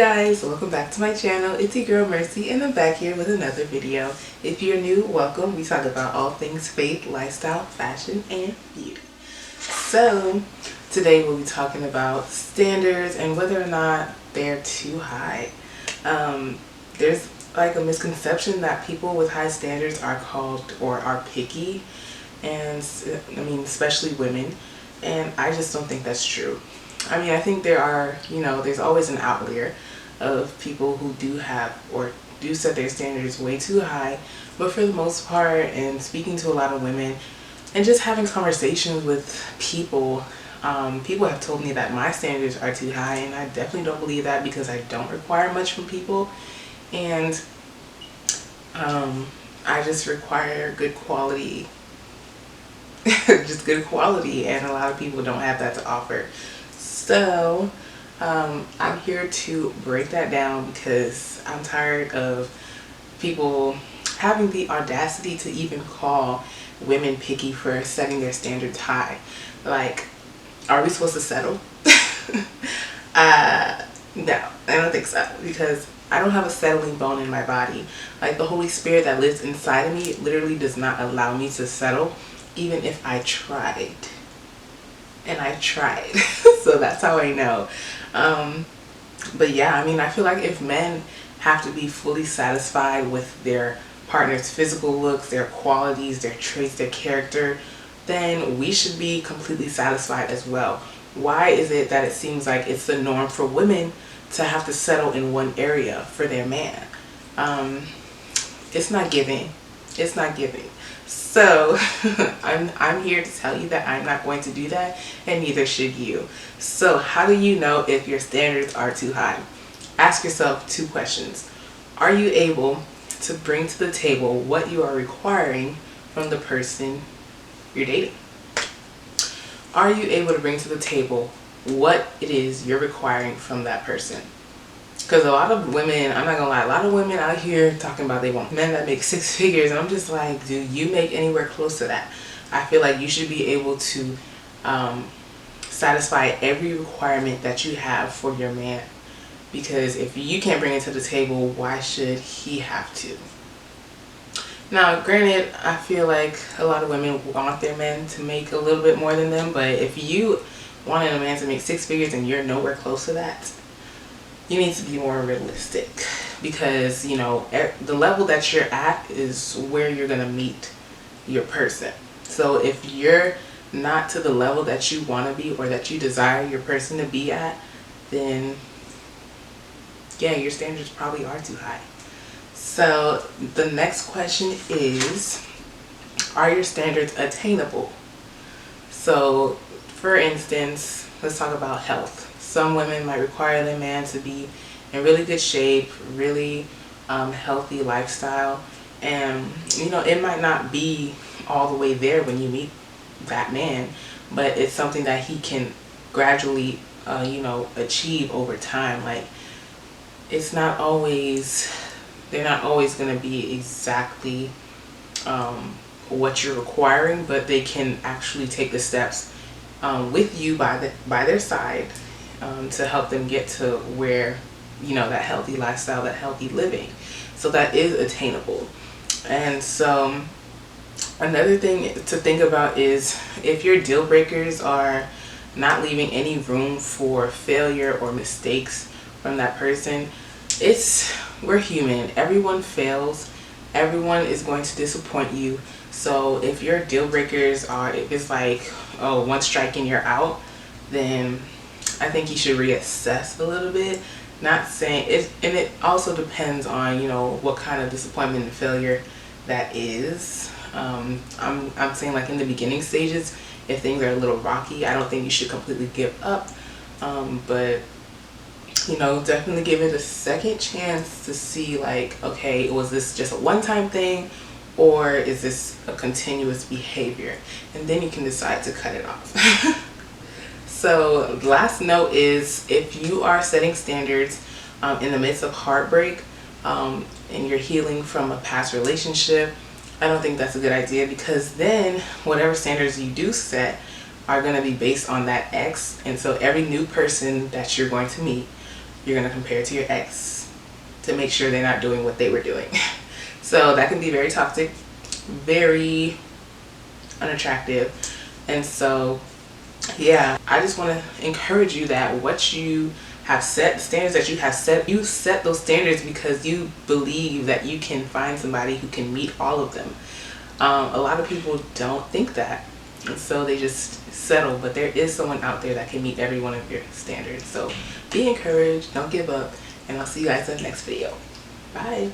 guys, welcome back to my channel. It's your girl Mercy and I'm back here with another video. If you're new, welcome. We talk about all things faith, lifestyle, fashion, and beauty. So today we'll be talking about standards and whether or not they're too high. There's like a misconception that people with high standards are called or are picky, and I mean especially women, and I just don't think that's true. I mean, I think there are, there's always an outlier of people who do have or do set their standards way too high. But for the most part, and speaking to a lot of women and just having conversations with people, people have told me that my standards are too high, and I definitely don't believe that because I don't require much from people. And I just require good quality, just good quality, and a lot of people don't have that to offer. So I'm here to break that down because I'm tired of people having the audacity to even call women picky for setting their standards high. Like, are we supposed to settle? No, I don't think so, because I don't have a settling bone in my body. Like, the Holy Spirit that lives inside of me literally does not allow me to settle, even if I tried. And I tried. So that's how I know. But yeah, I mean, I feel like if men have to be fully satisfied with their partner's physical looks, their qualities, their traits, their character, then we should be completely satisfied as well. Why is it that it seems like it's the norm for women to have to settle in one area for their man? It's not giving. It's not giving. So I'm here to tell you that I'm not going to do that, and neither should you. So how do you know if your standards are too high? Ask yourself two questions. Are you able to bring to the table what you are requiring from the person you're dating? Are you able to bring to the table what it is you're requiring from that person? Because a lot of women, I'm not gonna lie, a lot of women out here talking about they want men that make six figures, and I'm just like, do you make anywhere close to that? I feel like you should be able to satisfy every requirement that you have for your man, because if you can't bring it to the table, why should he have to? Now, granted, I feel like a lot of women want their men to make a little bit more than them, but if you wanted a man to make six figures and you're nowhere close to that, you need to be more realistic, because the level that you're at is where you're gonna meet your person. So if you're not to the level that you want to be or that you desire your person to be at, then yeah, your standards probably are too high. So the next question is, are your standards attainable? So for instance, let's talk about health. Some women might require their man to be in really good shape, really healthy lifestyle, and it might not be all the way there when you meet that man, but it's something that he can gradually achieve over time. Like, it's not always, they're not always going to be exactly what you're requiring, but they can actually take the steps with you by their side, to help them get to where, that healthy lifestyle, that healthy living. So that is attainable. And so another thing to think about is, if your deal breakers are not leaving any room for failure or mistakes from that person, we're human. Everyone fails. Everyone is going to disappoint you. So if your deal breakers are, if it's like, oh, one strike and you're out, then I think you should reassess a little bit. Not saying it, and it also depends on what kind of disappointment and failure that is. I'm saying, like, in the beginning stages, if things are a little rocky, I don't think you should completely give up. But definitely give it a second chance to see, like, okay, was this just a one-time thing, or is this a continuous behavior? And then you can decide to cut it off. So the last note is, if you are setting standards in the midst of heartbreak, and you're healing from a past relationship, I don't think that's a good idea, because then whatever standards you do set are going to be based on that ex. And so every new person that you're going to meet you're going to compare to your ex to make sure they're not doing what they were doing. So that can be very toxic, very unattractive. And so yeah, I just want to encourage you that what you have set, the standards that you have set, you set those standards because you believe that you can find somebody who can meet all of them. A lot of people don't think that, and so they just settle, but there is someone out there that can meet every one of your standards. So be encouraged, don't give up, and I'll see you guys in the next video. Bye.